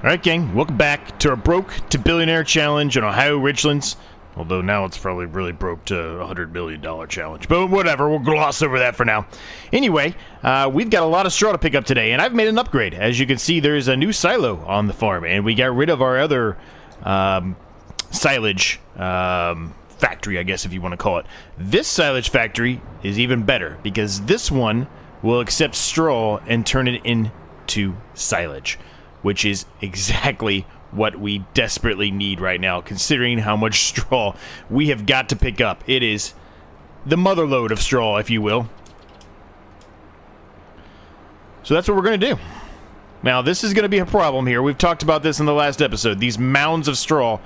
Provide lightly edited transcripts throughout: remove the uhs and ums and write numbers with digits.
Alright, gang, welcome back to our Broke to Billionaire challenge on Ohio Richlands. Although now it's probably really broke to a $100 million challenge. But whatever, we'll gloss over that for now. Anyway, we've got a lot of straw to pick up today, and I've made an upgrade. As you can see, there's a new silo on the farm, and we got rid of our other silage factory, I guess if you want to call it. This silage factory is even better, because this one will accept straw and turn it into silage, which is exactly what we desperately need right now, considering how much straw we have got to pick up. It is the mother load of straw, if you will. So that's what we're going to do. Now, this is going to be a problem here. We've talked about this in the last episode. These mounds of straw,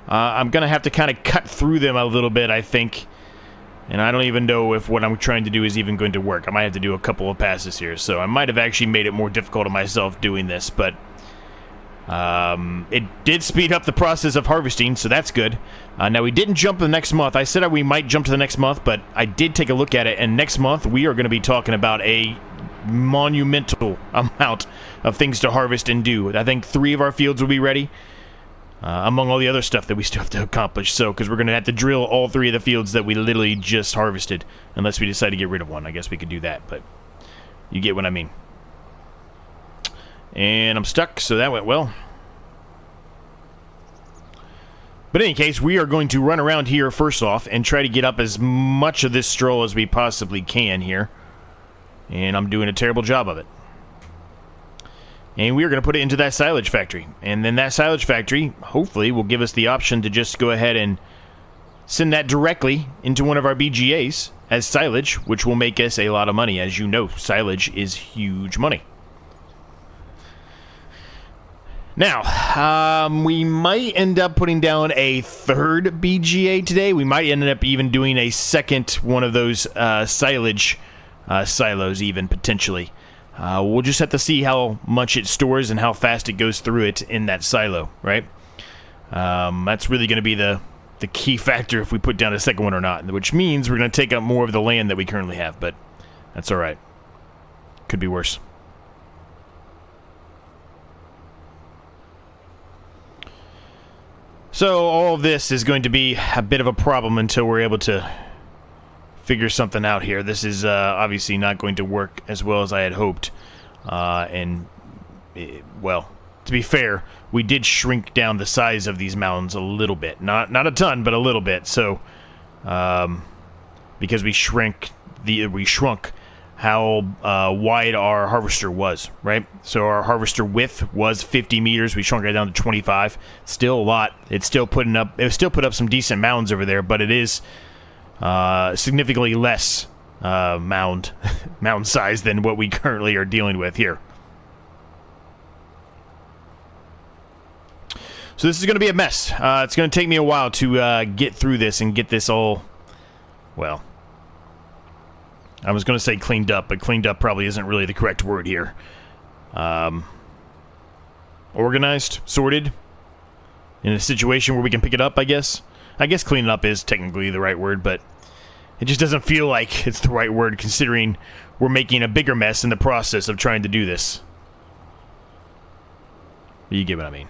I'm going to have to kind of cut through them a little bit, I think. And I don't even know if what I'm trying to do is even going to work. I might have to do a couple of passes here. So I might have actually made it more difficult on myself doing this, but it did speed up the process of harvesting, so that's good. Now, we didn't jump the next month. I said we might jump to the next month, but I did take a look at it, and next month we are going to be talking about a monumental amount of things to harvest and do. I think 3 of our fields will be ready, among all the other stuff that we still have to accomplish. So, because we're going to have to drill all 3 of the fields that we literally just harvested, unless we decide to get rid of one. I guess we could do that, but you get what I mean. And I'm stuck, so that went well. But in any case, we are going to run around here first off and try to get up as much of this straw as we possibly can here. And I'm doing a terrible job of it. And we are going to put it into that silage factory. And then that silage factory, hopefully, will give us the option to just go ahead and send that directly into one of our BGAs as silage, which will make us a lot of money. As you know, silage is huge money. Now, we might end up putting down a 3rd BGA today. We might end up even doing a second one of those silage silos even, potentially. We'll just have to see how much it stores and how fast it goes through it in that silo, right? That's really going to be the key factor if we put down a second one or not, which means we're going to take up more of the land that we currently have, but that's all right. Could be worse. So all of this is going to be a bit of a problem until we're able to figure something out here. This is obviously not going to work as well as I had hoped. Well, to be fair, we did shrink down the size of these mounds a little bit. Not a ton, but a little bit. So, because we shrunk how wide our harvester was, right? So our harvester width was 50 meters. We shrunk it down to 25. Still a lot. It still put up some decent mounds over there, but it is significantly less mound size than what we currently are dealing with here. So this is going to be a mess. It's going to take me a while to get through this and get this all, well, I was going to say cleaned up, but cleaned up probably isn't really the correct word here. Organized, sorted, in a situation where we can pick it up, I guess. I guess cleaning up is technically the right word, but it just doesn't feel like it's the right word considering we're making a bigger mess in the process of trying to do this. You get what I mean.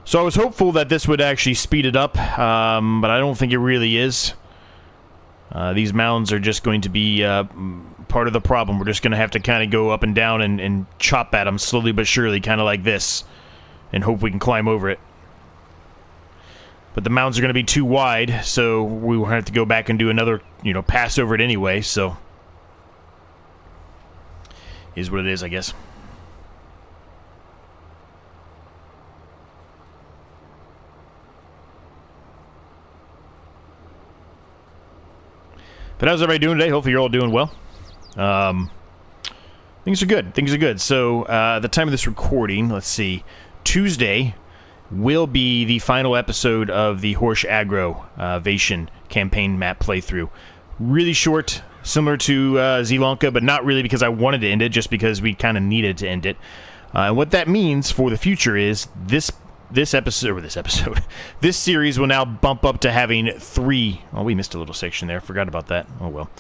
So I was hopeful that this would actually speed it up, but I don't think it really is. These mounds are just going to be part of the problem. We're just going to have to kind of go up and down and chop at them slowly but surely, kind of like this, and hope we can climb over it. But the mounds are going to be too wide, so we will have to go back and do another, pass over it anyway, so is what it is, I guess. But how's everybody doing today? Hopefully you're all doing well. Things are good. Things are good. So, at the time of this recording, let's see, Tuesday will be the final episode of the Horsch Aggravation campaign map playthrough. Really short, similar to Z-Lanka, but not really because I wanted to end it, just because we kind of needed to end it. And what that means for the future is this series will now bump up to having 3. Oh, we missed a little section there. Forgot about that. Oh well.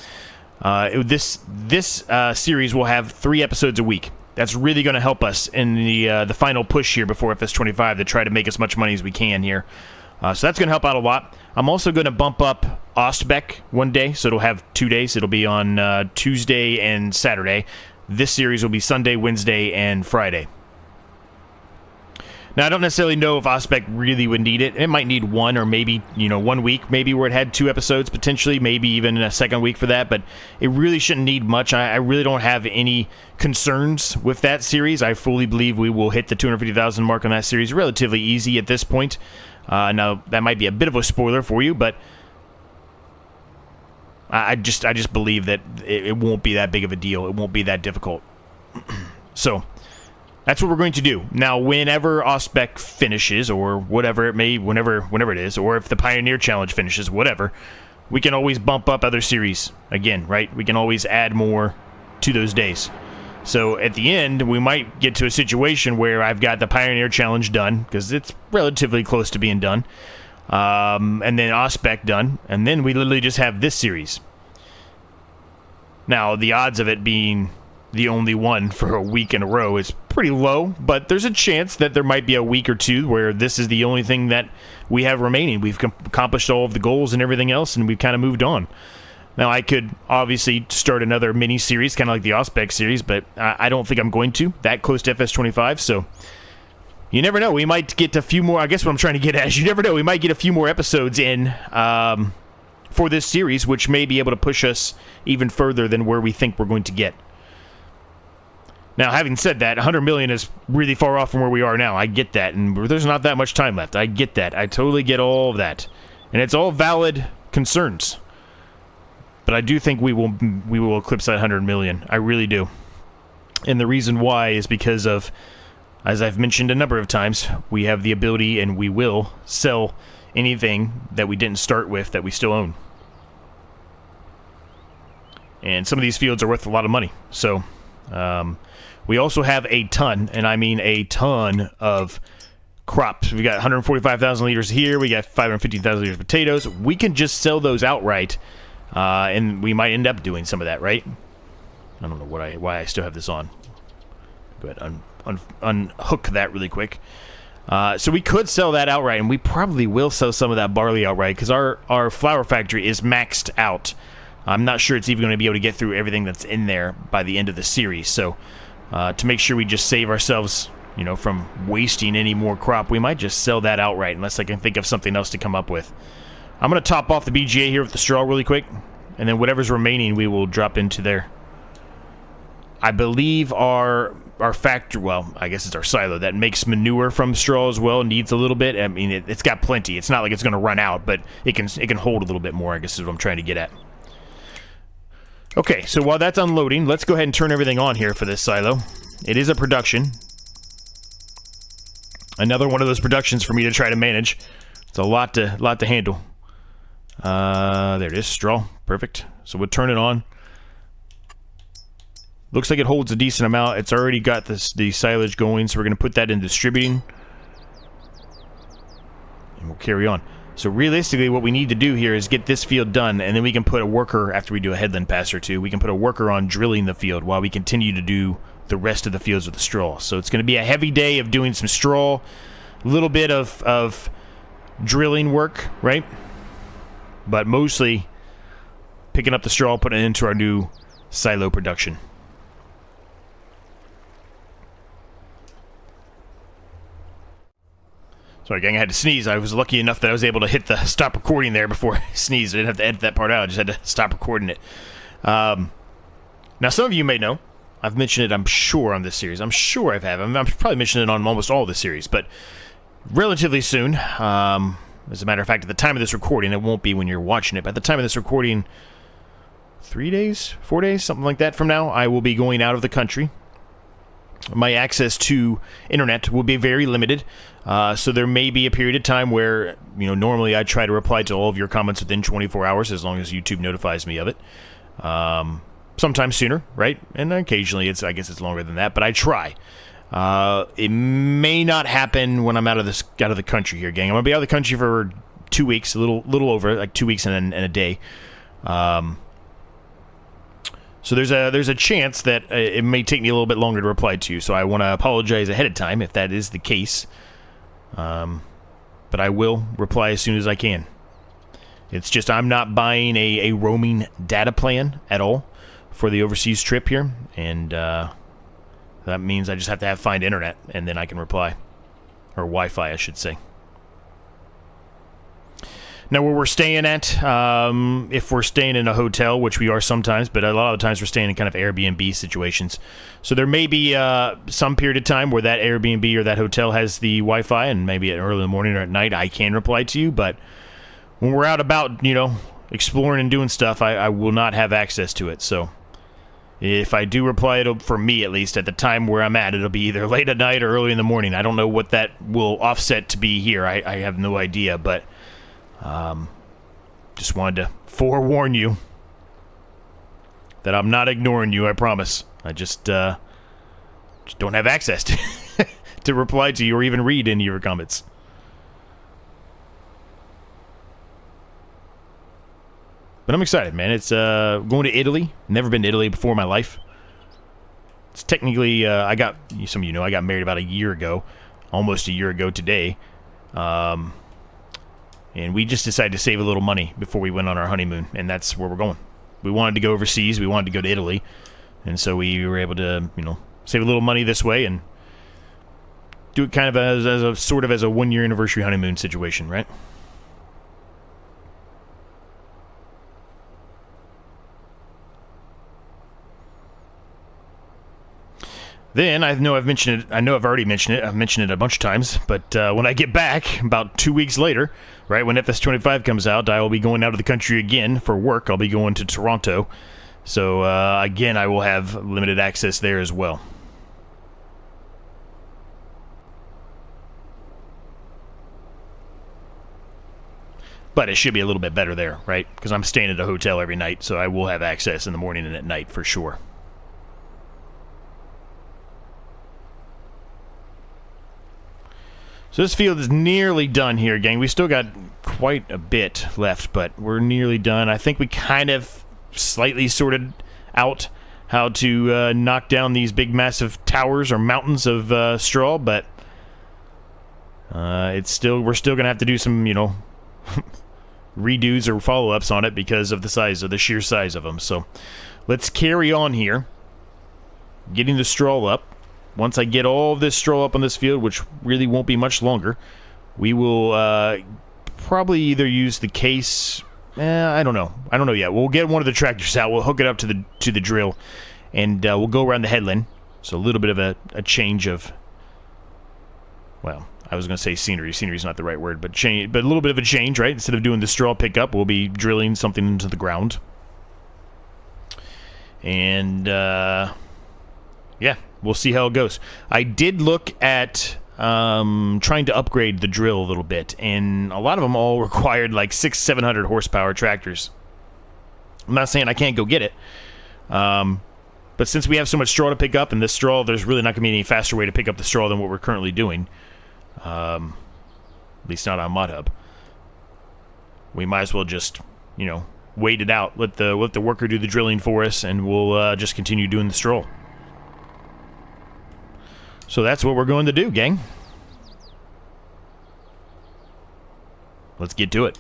This series will have 3 episodes a week. That's really going to help us in the final push here before FS25 to try to make as much money as we can here. So that's going to help out a lot. I'm also going to bump up Ostbeck one day, so it'll have 2 days. It'll be on Tuesday and Saturday. This series will be Sunday, Wednesday, and Friday. Now, I don't necessarily know if Ostbeck really would need it. It might need one or maybe, 1 week, maybe where it had 2 episodes potentially, maybe even a second week for that, but it really shouldn't need much. I really don't have any concerns with that series. I fully believe we will hit the 250,000 mark on that series relatively easy at this point. Now, that might be a bit of a spoiler for you, but I just believe that it won't be that big of a deal. It won't be that difficult. So that's what we're going to do. Now, whenever Ostbeck finishes, or whatever it may, whenever it is, or if the Pioneer Challenge finishes, whatever, we can always bump up other series again, right? We can always add more to those days. So at the end, we might get to a situation where I've got the Pioneer Challenge done, because it's relatively close to being done, and then Ostbeck done, and then we literally just have this series. Now, the odds of it being the only one for a week in a row is pretty low, but there's a chance that there might be a week or two where this is the only thing that we have remaining. We've accomplished all of the goals and everything else, and we've kind of moved on. Now, I could obviously start another mini-series, kind of like the Ostbeck series, but I don't think I'm going to, that close to FS25, so you never know. We might get a few more. I guess what I'm trying to get at is you never know. We might get a few more episodes in for this series, which may be able to push us even further than where we think we're going to get. Now, having said that, 100 million is really far off from where we are now. I get that, and there's not that much time left. I get that. I totally get all of that. And it's all valid concerns. But I do think we will eclipse that 100 million. I really do. And the reason why is because of, as I've mentioned a number of times, we have the ability and we will sell anything that we didn't start with that we still own. And some of these fields are worth a lot of money. So, we also have a ton, and I mean a ton of crops. We got 145,000 liters here. We got 550,000 liters of potatoes. We can just sell those outright, and we might end up doing some of that, right? I don't know why I still have this on. Go ahead, unhook that really quick. So we could sell that outright, and we probably will sell some of that barley outright because our flour factory is maxed out. I'm not sure it's even going to be able to get through everything that's in there by the end of the series. So to make sure we just save ourselves, from wasting any more crop, we might just sell that outright unless I can think of something else to come up with. I'm going to top off the BGA here with the straw really quick, and then whatever's remaining we will drop into there. I believe our factory, well, I guess it's our silo that makes manure from straw as well, needs a little bit. I mean, it's got plenty. It's not like it's going to run out, but it can hold a little bit more, I guess is what I'm trying to get at. Okay, so while that's unloading, let's go ahead and turn everything on here for this silo. It is a production. Another one of those productions for me to try to manage. It's a lot to handle. There it is, straw. Perfect. So we'll turn it on. Looks like it holds a decent amount. It's already got the silage going, so we're going to put that in distributing. And we'll carry on. So realistically, what we need to do here is get this field done, and then we can put a worker, after we do a headland pass or two, we can put a worker on drilling the field while we continue to do the rest of the fields with the straw. So it's going to be a heavy day of doing some straw, a little bit of drilling work, right? But mostly picking up the straw, putting it into our new silo production. Sorry, gang, I had to sneeze. I was lucky enough that I was able to hit the stop recording there before I sneezed. I didn't have to edit that part out. I just had to stop recording it. Now, some of you may know. I've mentioned it, I'm sure, on this series. I'm sure I've probably mentioned it on almost all the series, but relatively soon, as a matter of fact, at the time of this recording, it won't be when you're watching it, but at the time of this recording, 3 days, 4 days, something like that from now, I will be going out of the country. My access to internet will be very limited, so there may be a period of time where, normally I try to reply to all of your comments within 24 hours, as long as YouTube notifies me of it. Sometimes sooner, right? And occasionally, I guess it's longer than that, but I try. It may not happen when I'm out of the country here, gang. I'm gonna be out of the country for 2 weeks, a little over, like 2 weeks and a day. So there's a chance that it may take me a little bit longer to reply to you. So I want to apologize ahead of time if that is the case. But I will reply as soon as I can. It's just I'm not buying a roaming data plan at all for the overseas trip here. And that means I just have to find internet, and then I can reply. Or Wi-Fi, I should say. Now, where we're staying at, if we're staying in a hotel, which we are sometimes, but a lot of the times we're staying in kind of Airbnb situations. So there may be some period of time where that Airbnb or that hotel has the Wi-Fi, and maybe at early in the morning or at night I can reply to you. But when we're out about, exploring and doing stuff, I will not have access to it. So if I do reply, for me at least, at the time where I'm at, it'll be either late at night or early in the morning. I don't know what that will offset to be here. I have no idea, but... just wanted to forewarn you that I'm not ignoring you, I promise. I just don't have access to reply to you or even read any of your comments. But I'm excited, man. It's going to Italy. Never been to Italy before in my life. It's technically, some of you know, I got married about a year ago. Almost a year ago today. And we just decided to save a little money before we went on our honeymoon, and that's where we're going. We wanted to go overseas. We wanted to go to Italy, and so we were able to, save a little money this way and do it kind of as a 1-year anniversary honeymoon situation, right? Then, I know I've already mentioned it. I've mentioned it a bunch of times. But when I get back, about 2 weeks later, right, when FS22 comes out, I will be going out of the country again for work. I'll be going to Toronto. So, again, I will have limited access there as well. But it should be a little bit better there, right? Because I'm staying at a hotel every night, so I will have access in the morning and at night for sure. So this field is nearly done here, gang. We still got quite a bit left, but we're nearly done. I think we kind of slightly sorted out how to knock down these big, massive towers or mountains of straw, but we're still going to have to do some, redos or follow-ups on it because of the sheer size of them. So let's carry on here, getting the straw up. Once I get all of this straw up on this field, which really won't be much longer, we will probably either use the case. I don't know. I don't know yet. We'll get one of the tractors out. We'll hook it up to the drill, and we'll go around the headland. So a little bit of a change of. Well, I was going to say scenery. Scenery is not the right word, but a little bit of a change, right? Instead of doing the straw pickup, we'll be drilling something into the ground. And yeah. We'll see how it goes. I did look at trying to upgrade the drill a little bit, and a lot of them all required like 600-700 horsepower tractors. I'm not saying I can't go get it, but since we have so much straw to pick up, and this straw, there's really not going to be any faster way to pick up the straw than what we're currently doing, at least not on ModHub. We might as well just, wait it out, let the worker do the drilling for us, and we'll just continue doing the straw. So that's what we're going to do, gang. Let's get to it.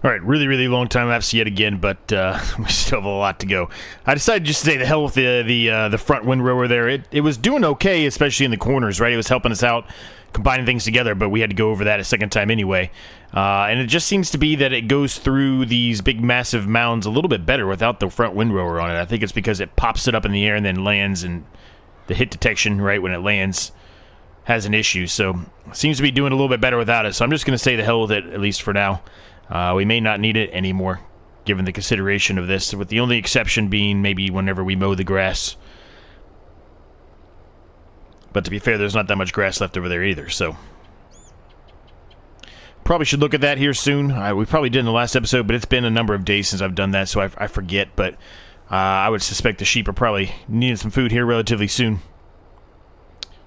All right, really, really long time lapse yet again, but we still have a lot to go. I decided just to say the hell with the front windrower there. It was doing okay, especially in the corners, right? It was helping us out, combining things together, but we had to go over that a second time anyway. And it just seems to be that it goes through these big, massive mounds a little bit better without the front windrower on it. I think it's because it pops it up in the air and then lands, and the hit detection, right, when it lands, has an issue. So it seems to be doing a little bit better without it. So I'm just going to say the hell with it, at least for now. We may not need it anymore, given the consideration of this, with the only exception being maybe whenever we mow the grass. But to be fair, there's not that much grass left over there either, so... Probably should look at that here soon. We probably did in the last episode, but it's been a number of days since I've done that, so I forget. But I would suspect the sheep are probably needing some food here relatively soon.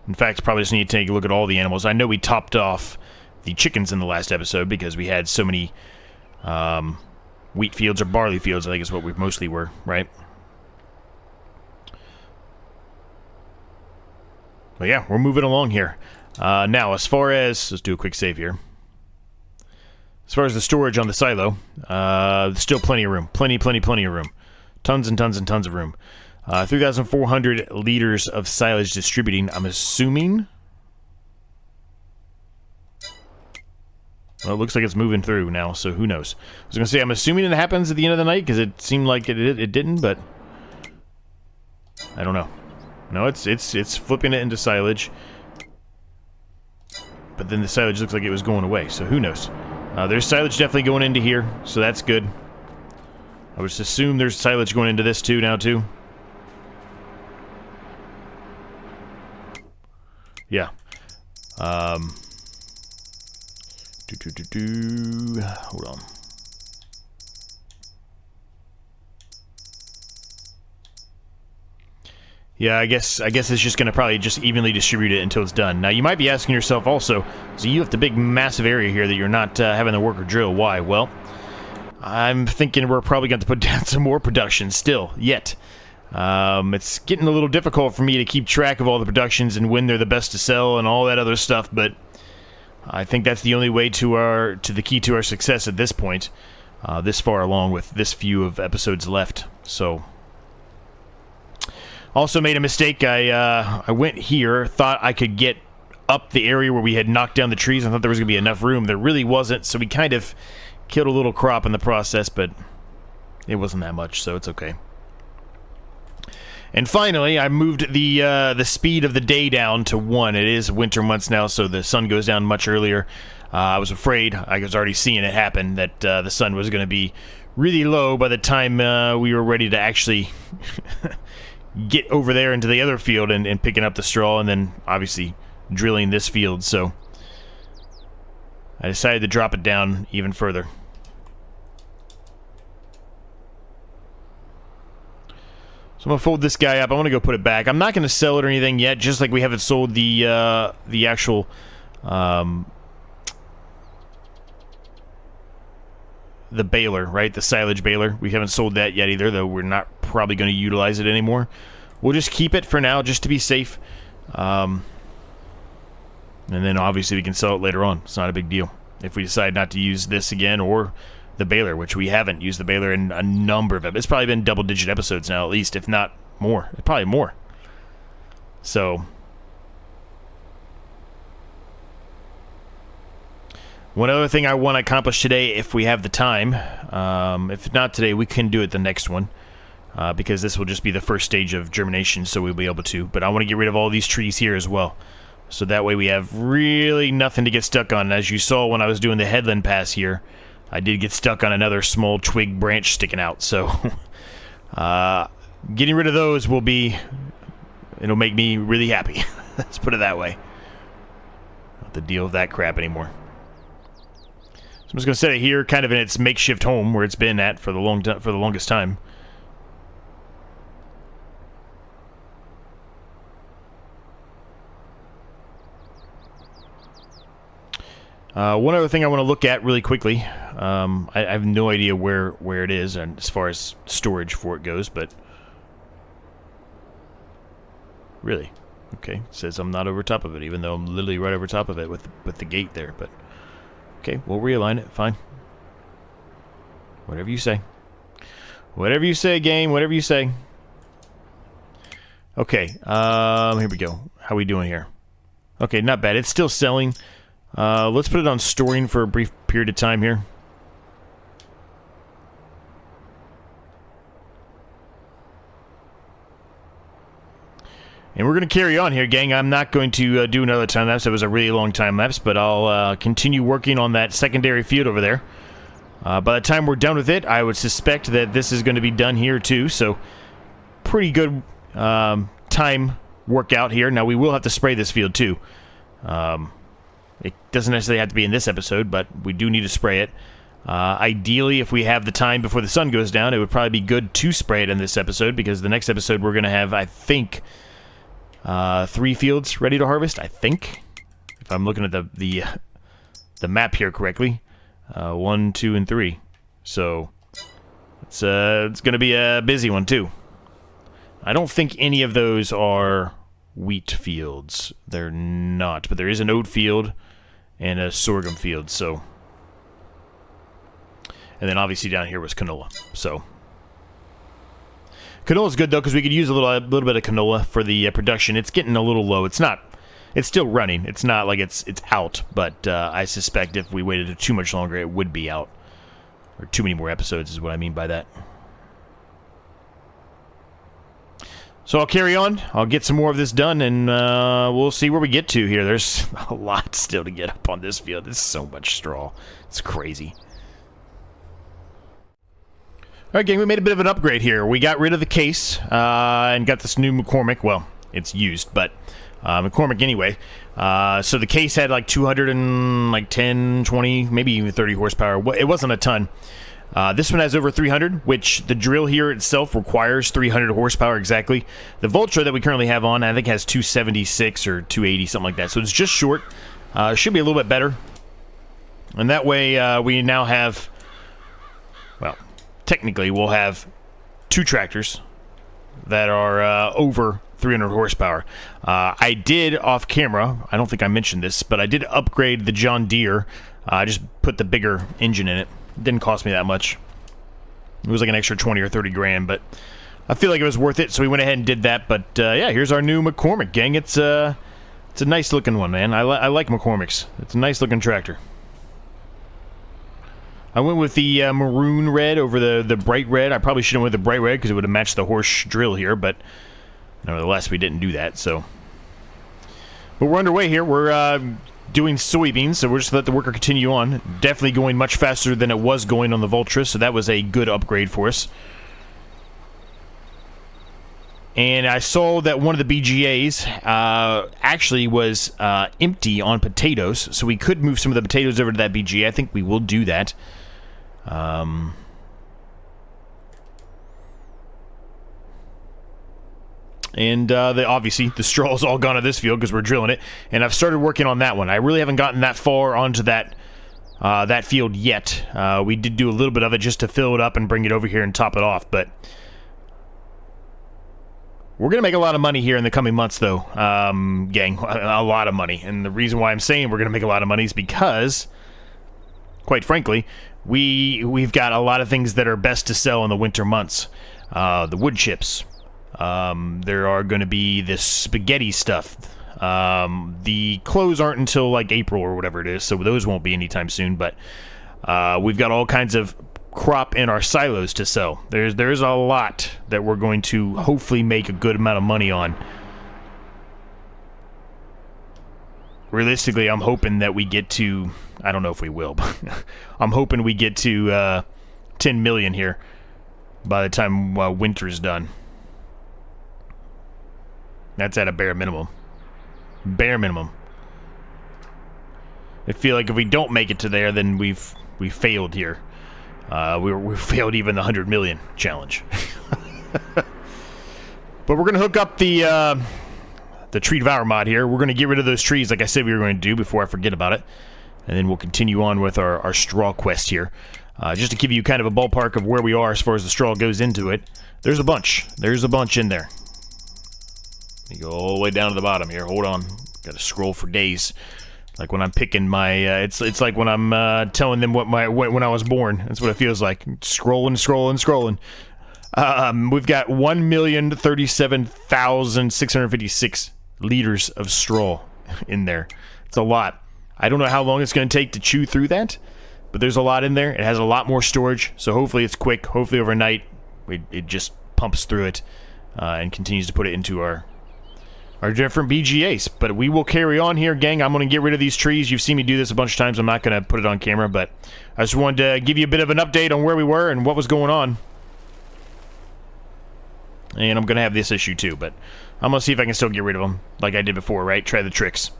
In fact, probably just need to take a look at all the animals. I know we topped off the chickens in the last episode because we had so many wheat fields or barley fields, I think is what we mostly were, right? But yeah, we're moving along here. Now, as far as... Let's do a quick save here. As far as the storage on the silo, still plenty of room. Plenty of room. Tons and tons and tons of room. 3,400 liters of silage distributing, I'm assuming... Well, it looks like it's moving through now, so who knows. I was going to say, I'm assuming it happens at the end of the night, because it seemed like it didn't, but... I don't know. No, it's flipping it into silage. But then the silage looks like it was going away, so who knows. There's silage definitely going into here, so that's good. I would assume there's silage going into this too, now too. Yeah. Hold on. Yeah, I guess it's just going to probably just evenly distribute it until it's done. Now, you might be asking yourself also, so you have the big, massive area here that you're not having the worker drill. Why? Well, I'm thinking we're probably going to put down some more production still, yet. It's getting a little difficult for me to keep track of all the productions and when they're the best to sell and all that other stuff, but I think that's the only way to the key to our success at this point, this far along with this few of episodes left. So, also made a mistake. I went here, thought I could get up the area where we had knocked down the trees. I thought there was going to be enough room. There really wasn't, so we kind of killed a little crop in the process, but it wasn't that much, so it's okay. And finally, I moved the speed of the day down to 1. It is winter months now, so the sun goes down much earlier. I was afraid, I was already seeing it happen, that the sun was going to be really low by the time we were ready to actually get over there into the other field and picking up the straw, and then obviously drilling this field, so I decided to drop it down even further. So I'm going to fold this guy up. I want to go put it back. I'm not going to sell it or anything yet, just like we haven't sold the actual the baler, right? The silage baler. We haven't sold that yet either, though we're not probably going to utilize it anymore. We'll just keep it for now, just to be safe. And then obviously we can sell it later on. It's not a big deal. If we decide not to use this again, or the baler, which we haven't used the baler in a number of episodes. It's probably been double-digit episodes now, at least, if not more. Probably more. So, one other thing I want to accomplish today, if we have the time, if not today, we can do it the next one, because this will just be the first stage of germination, so we'll be able to. But I want to get rid of all these trees here as well, so that way we have really nothing to get stuck on. As you saw when I was doing the headland pass here, I did get stuck on another small twig branch sticking out, so getting rid of those it'll make me really happy. Let's put it that way. Not have to deal with that crap anymore. So I'm just going to set it here, kind of in its makeshift home where it's been at for the longest time. One other thing I want to look at really quickly. I have no idea where it is, and as far as storage for it goes, but really, okay. It says I'm not over top of it, even though I'm literally right over top of it with the gate there. But okay, we'll realign it. Fine. Whatever you say. Whatever you say, game. Whatever you say. Okay, here we go. How we doing here? Okay, not bad. It's still selling. Let's put it on storing for a brief period of time here. And we're going to carry on here, gang. I'm not going to do another time lapse. It was a really long time lapse, but I'll continue working on that secondary field over there. By the time we're done with it, I would suspect that this is going to be done here too. So, pretty good time workout here. Now, we will have to spray this field too. It doesn't necessarily have to be in this episode, but we do need to spray it. Ideally, if we have the time before the sun goes down, it would probably be good to spray it in this episode, because the next episode we're going to have, I think, 3 fields ready to harvest, I think, if I'm looking at the map here correctly. 1, 2, and 3. So it's going to be a busy one too. I don't think any of those are wheat fields. They're not, but there is an oat field and a sorghum field. So, and then obviously down here was canola. So. Canola's good, though, because we could use a little bit of canola for the production. It's getting a little low. It's not... It's still running. It's not like it's out, but I suspect if we waited too much longer, it would be out. Or too many more episodes is what I mean by that. So I'll carry on. I'll get some more of this done, and we'll see where we get to here. There's a lot still to get up on this field. There's so much straw. It's crazy. Alright, gang, we made a bit of an upgrade here. We got rid of the case and got this new McCormick. Well, it's used, but McCormick anyway. So the case had like 210, 20, maybe even 30 horsepower. It wasn't a ton. This one has over 300, which the drill here itself requires 300 horsepower exactly. The Vultra that we currently have on, I think, has 276 or 280, something like that. So it's just short. Should be a little bit better. And that way we now have... Well... Technically, we'll have 2 tractors that are over 300 horsepower. I did, off camera, I don't think I mentioned this, but I did upgrade the John Deere. I just put the bigger engine in it. It didn't cost me that much. It was like an extra 20 or 30 grand, but I feel like it was worth it, so we went ahead and did that. But yeah, here's our new McCormick, gang. It's a nice looking one, man. I like McCormick's. It's a nice looking tractor. I went with the maroon red over the bright red. I probably should have went with the bright red because it would have matched the horse drill here, but nevertheless, we didn't do that. So, but we're underway here. We're doing soybeans, so we'll just let the worker continue on. Definitely going much faster than it was going on the Vultra, so that was a good upgrade for us. And I saw that one of the BGAs actually was empty on potatoes, so we could move some of the potatoes over to that BGA. I think we will do that. And obviously, the straw is all gone at this field because we're drilling it. And I've started working on that one. I really haven't gotten that far onto that field yet. We did do a little bit of it just to fill it up and bring it over here and top it off, but... We're going to make a lot of money here in the coming months, though, gang. A lot of money. And the reason why I'm saying we're going to make a lot of money is because, quite frankly, we've got a lot of things that are best to sell in the winter months. The wood chips. There are going to be this spaghetti stuff. The clothes aren't until, like, April or whatever it is, so those won't be anytime soon. But we've got all kinds of crop in our silos to sell. There's a lot that we're going to hopefully make a good amount of money on. Realistically, I'm hoping that we get to... I don't know if we will, but I'm hoping we get to 10 million here by the time winter's done. That's at a bare minimum. Bare minimum. I feel like if we don't make it to there, then we've failed here. We failed even the 100 million challenge. But we're going to hook up the tree devour mod here. We're going to get rid of those trees like I said we were going to do before I forget about it. And then we'll continue on with our straw quest here. Just to give you kind of a ballpark of where we are as far as the straw goes into it. There's a bunch. There's a bunch in there. You go all the way down to the bottom here. Hold on. Got to scroll for days. Like when I'm picking my, it's like when I'm telling them when I was born. That's what it feels like. Scrolling. We've got 1,037,656 liters of straw in there. It's a lot. I don't know how long it's going to take to chew through that, but there's a lot in there. It has a lot more storage, so hopefully it's quick. Hopefully overnight it just pumps through it and continues to put it into our different BGAs. But we will carry on here, gang. I'm going to get rid of these trees. You've seen me do this a bunch of times. I'm not going to put it on camera, but I just wanted to give you a bit of an update on where we were and what was going on. And I'm going to have this issue too, but I'm going to see if I can still get rid of them like I did before, right? Try the tricks.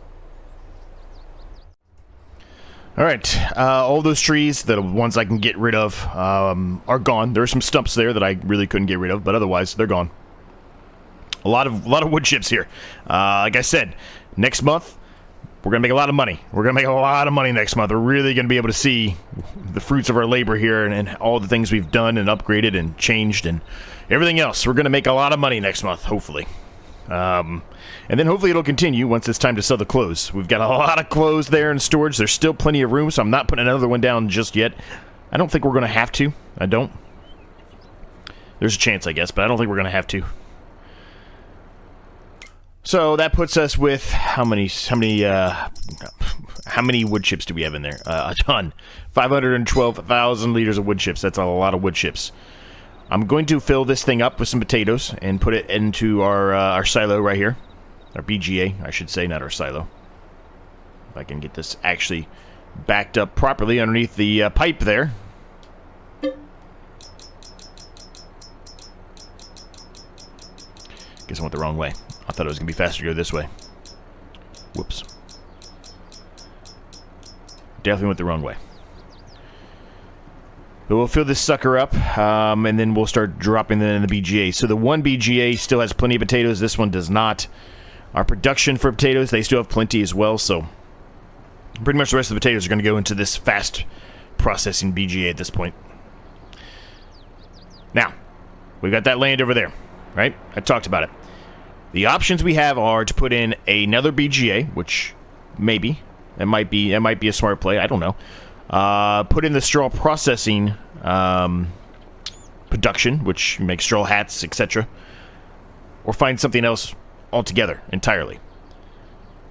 Alright, all those trees, the ones I can get rid of, are gone. There are some stumps there that I really couldn't get rid of, but otherwise, they're gone. A lot of wood chips here. Like I said, next month, we're going to make a lot of money. We're going to make a lot of money next month. We're really going to be able to see the fruits of our labor here and all the things we've done and upgraded and changed and everything else. We're going to make a lot of money next month, hopefully. And then hopefully it'll continue once it's time to sell the clothes. We've got a lot of clothes there in storage. There's still plenty of room, so I'm not putting another one down just yet. I don't think we're going to have to. I don't. There's a chance, I guess, but I don't think we're going to have to. So that puts us with how many wood chips do we have in there? A ton. 512,000 liters of wood chips. That's a lot of wood chips. I'm going to fill this thing up with some potatoes and put it into our silo right here. Our BGA, I should say, not our silo. If I can get this actually backed up properly underneath the pipe there. Guess I went the wrong way. I thought it was going to be faster to go this way. Whoops. Definitely went the wrong way. But we'll fill this sucker up, and then we'll start dropping them in the BGA. So the one BGA still has plenty of potatoes. This one does not. Our production for potatoes, they still have plenty as well. So pretty much the rest of the potatoes are going to go into this fast processing BGA at this point. Now, we've got that land over there, right? I talked about it. The options we have are to put in another BGA, which maybe that might be a smart play. I don't know. Put in the straw processing production, which makes straw hats, etc. Or find something else altogether, entirely.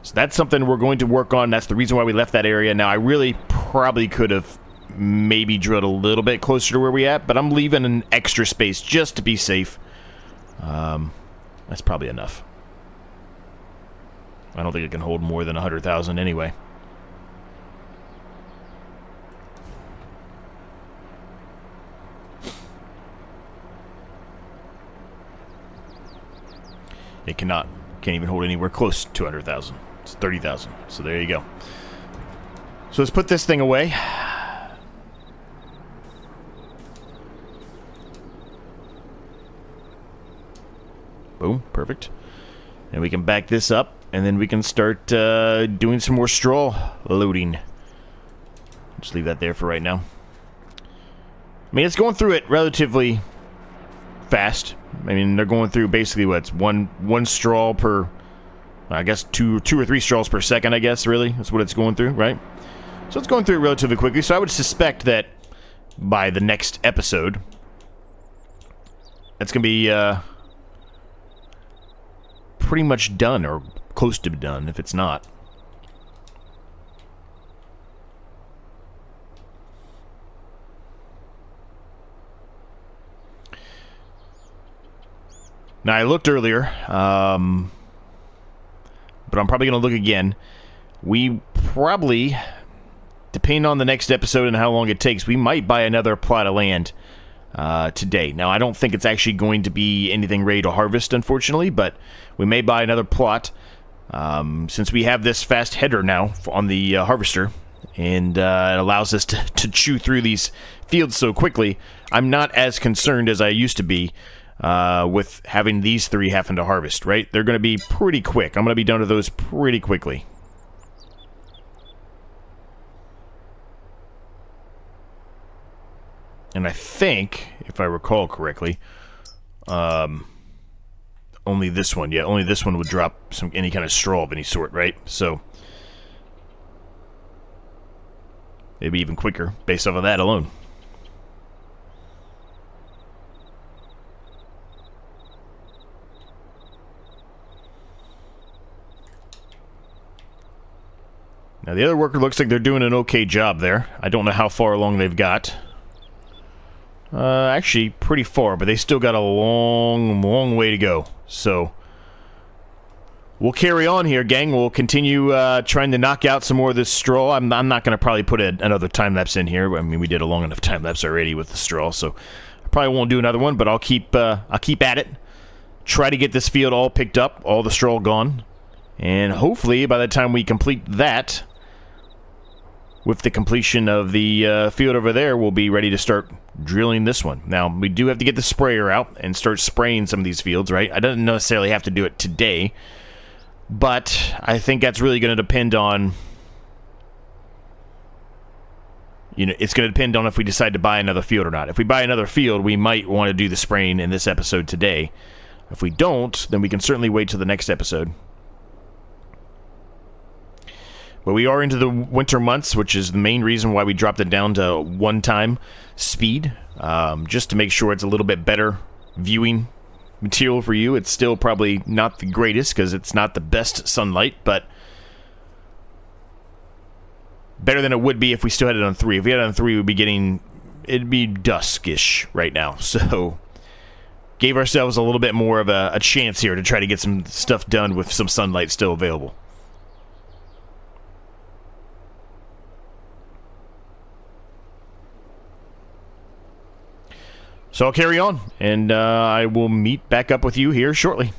So that's something we're going to work on. That's the reason why we left that area. Now, I really probably could have maybe drilled a little bit closer to where we're at, but I'm leaving an extra space just to be safe. That's probably enough. I don't think it can hold more than 100,000 anyway. It cannot. Can't even hold anywhere close to 200,000. It's 30,000. So there you go. So let's put this thing away. Boom. Perfect. And we can back this up, and then we can start doing some more straw loading. Just leave that there for right now. I mean, it's going through it relatively fast. I mean, they're going through basically what's one straw per, I guess two or three straws per second, I guess, really. That's what it's going through, right? So it's going through it relatively quickly. So I would suspect that by the next episode, it's going to be pretty much done, or close to done, if it's not. Now, I looked earlier, but I'm probably going to look again. We probably, depending on the next episode and how long it takes, we might buy another plot of land today. Now, I don't think it's actually going to be anything ready to harvest, unfortunately, but we may buy another plot since we have this fast header now on the harvester, and it allows us to chew through these fields so quickly. I'm not as concerned as I used to be with having these three having to harvest, right? They're going to be pretty quick. I'm going to be done with those pretty quickly. And I think, if I recall correctly, only this one would drop any kind of straw of any sort, right? So maybe even quicker based off of that alone. Now, the other worker looks like they're doing an okay job there. I don't know how far along they've got. Actually, pretty far, but they still got a long way to go. So, we'll carry on here, gang. We'll continue trying to knock out some more of this straw. I'm not going to probably put another time-lapse in here. I mean, we did a long enough time-lapse already with the straw, so I probably won't do another one, but I'll keep at it. Try to get this field all picked up, all the straw gone. And hopefully, by the time we complete that, with the completion of the field over there, we'll be ready to start drilling this one. Now, we do have to get the sprayer out and start spraying some of these fields, right? I don't necessarily have to do it today, but I think that's really going to depend on, it's going to depend on if we decide to buy another field or not. If we buy another field, we might want to do the spraying in this episode today. If we don't, then we can certainly wait till the next episode. But we are into the winter months, which is the main reason why we dropped it down to one-time speed, just to make sure it's a little bit better viewing material for you. It's still probably not the greatest because it's not the best sunlight, but better than it would be if we still had it on 3. If we had it on 3, it'd be duskish right now. So, gave ourselves a little bit more of a chance here to try to get some stuff done with some sunlight still available. So I'll carry on, and I will meet back up with you here shortly.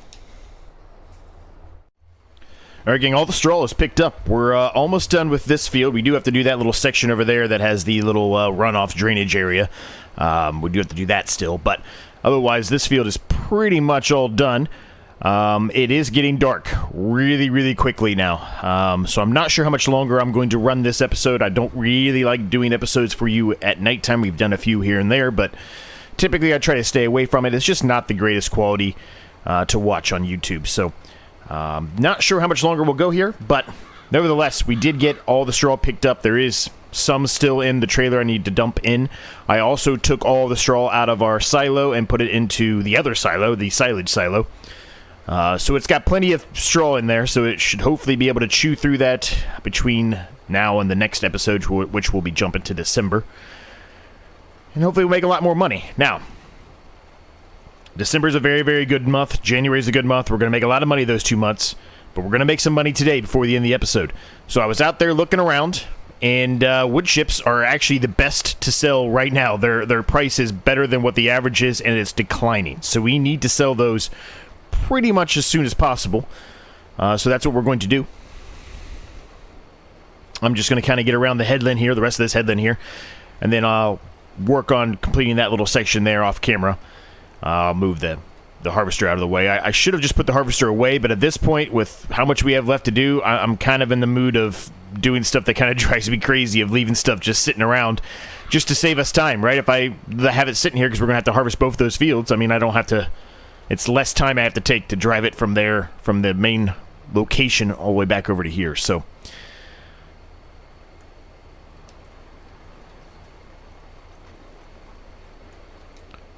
Alright, gang, all the straw is picked up. We're almost done with this field. We do have to do that little section over there that has the little runoff drainage area. We do have to do that still, but otherwise this field is pretty much all done. It is getting dark really quickly now, so I'm not sure how much longer I'm going to run this episode. I don't really like doing episodes for you at nighttime. We've done a few here and there, but typically I try to stay away from it. It's just not the greatest quality to watch on YouTube, so not sure how much longer we'll go here, but nevertheless, we did get all the straw picked up. There is some still in the trailer I need to dump in. I also took all the straw out of our silo and put it into the other silo, the silage silo. So it's got plenty of straw in there, so it should hopefully be able to chew through that between now and the next episode, which will be jumping to December. And hopefully we'll make a lot more money. Now, December is a very good month. January is a good month. We're going to make a lot of money those 2 months, but we're going to make some money today before the end of the episode. So I was out there looking around, and wood chips are actually the best to sell right now. Their price is better than what the average is, and it's declining. So we need to sell those pretty much as soon as possible. So that's what we're going to do. I'm just going to kind of get around the headland here, the rest of this headland here, and then I'll work on completing that little section there off camera. I'll move the harvester out of the way. I should have just put the harvester away, but at this point, with how much we have left to do, I'm kind of in the mood of doing stuff that kind of drives me crazy, of leaving stuff just sitting around just to save us time, right? If I have it sitting here because we're going to have to harvest both those fields, I mean, I don't have to... It's less time I have to take to drive it from there, from the main location, all the way back over to here, so...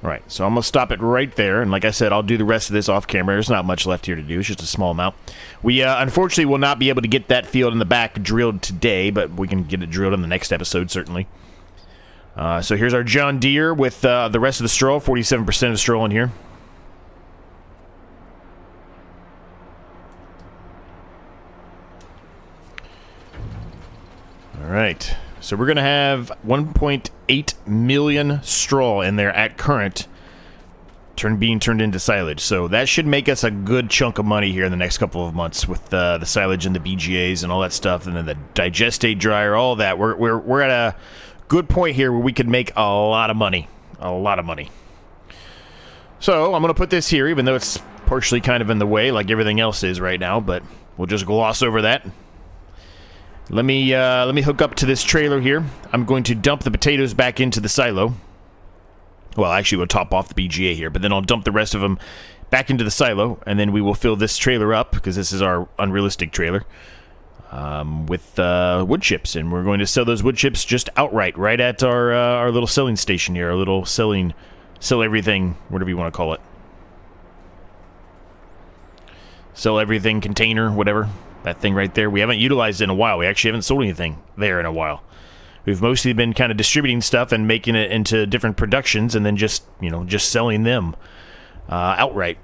Alright, so I'm going to stop it right there, and like I said, I'll do the rest of this off camera. There's not much left here to do, it's just a small amount. We, unfortunately, will not be able to get that field in the back drilled today, but we can get it drilled in the next episode, certainly. So here's our John Deere with the rest of the straw, 47% of straw in here. Alright, so we're going to have 1.8 million straw in there at current being turned into silage. So that should make us a good chunk of money here in the next couple of months with the silage and the BGAs and all that stuff, and then the digestate dryer, all that. We're at a good point here where we could make a lot of money. A lot of money. So I'm going to put this here, even though it's partially kind of in the way like everything else is right now, but we'll just gloss over that. Let me hook up to this trailer here. I'm going to dump the potatoes back into the silo. Well, actually, we'll top off the BGA here, but then I'll dump the rest of them back into the silo, and then we will fill this trailer up, because this is our unrealistic trailer. with wood chips, and we're going to sell those wood chips just outright, right at our little selling station here, our little sell everything, whatever you want to call it. Sell everything container, whatever. That thing right there. We haven't utilized it in a while. We actually haven't sold anything there in a while. We've mostly been kind of distributing stuff and making it into different productions and then just, you know, just selling them outright.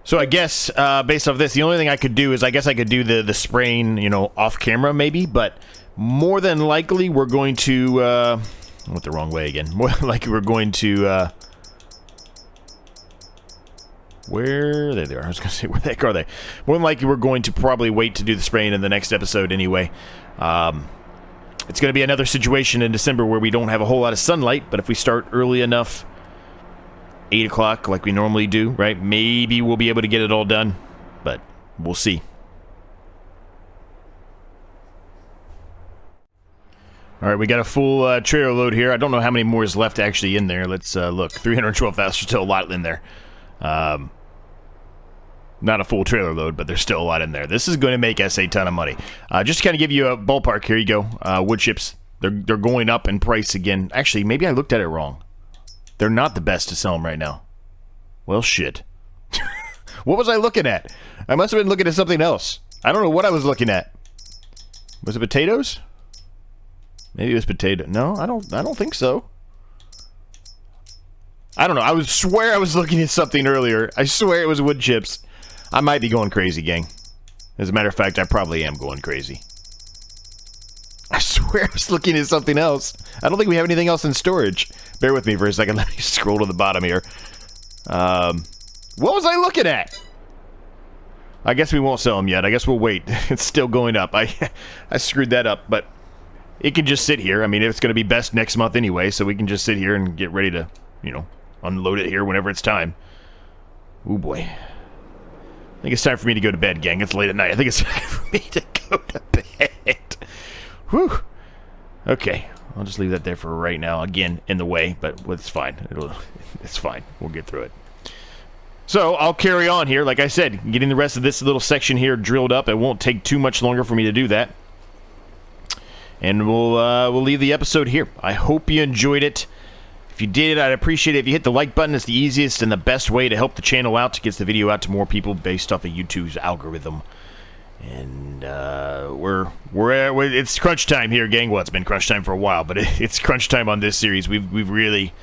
So I guess, based off this, the only thing I could do is I guess I could do the spraying, you know, off camera maybe, but more than likely we're going to, I went the wrong way again. More than likely we're going to, where, there they are. I was going to say, where the heck are they? More than likely we're going to probably wait to do the spraying in the next episode anyway. It's going to be another situation in December where we don't have a whole lot of sunlight, but if we start early enough, 8 o'clock like we normally do, right? Maybe we'll be able to get it all done, but we'll see. All right, we got a full trailer load here. I don't know how many more is left actually in there. Let's look. 312,000, still a lot in there. Not a full trailer load, but there's still a lot in there. This is going to make us a ton of money. Just to kind of give you a ballpark, here you go. Wood chips, they're going up in price again. Actually, maybe I looked at it wrong. They're not the best to sell them right now. Well, shit. What was I looking at? I must have been looking at something else. I don't know what I was looking at. Was it potatoes? Maybe it was potato. No, I don't think so. I don't know. I swear I was looking at something earlier. I swear it was wood chips. I might be going crazy, gang. As a matter of fact, I probably am going crazy. I swear I was looking at something else. I don't think we have anything else in storage. Bear with me for a second. Let me scroll to the bottom here. What was I looking at? I guess we won't sell them yet. I guess we'll wait. It's still going up. I screwed that up, but it can just sit here. I mean, it's going to be best next month anyway, so we can just sit here and get ready to, you know, unload it here whenever it's time. Oh boy. I think it's time for me to go to bed, gang. It's late at night. I think it's time for me to go to bed. Whew. Okay. I'll just leave that there for right now. Again, in the way, but it's fine. It's fine. We'll get through it. So, I'll carry on here. Like I said, getting the rest of this little section here drilled up. It won't take too much longer for me to do that. And we'll leave the episode here. I hope you enjoyed it. If you did, I'd appreciate it if you hit the like button. It's the easiest and the best way to help the channel out, to get the video out to more people based off of YouTube's algorithm. And it's crunch time here, gang. Well, it's been crunch time for a while, but it's crunch time on this series. We really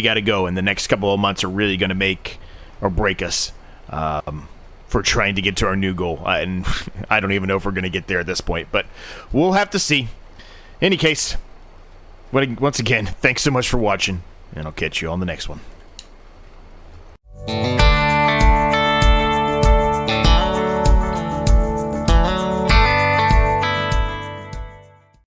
got to go, and the next couple of months are really going to make or break us for trying to get to our new goal. And I don't even know if we're going to get there at this point, but we'll have to see. In any case, once again, thanks so much for watching, and I'll catch you on the next one.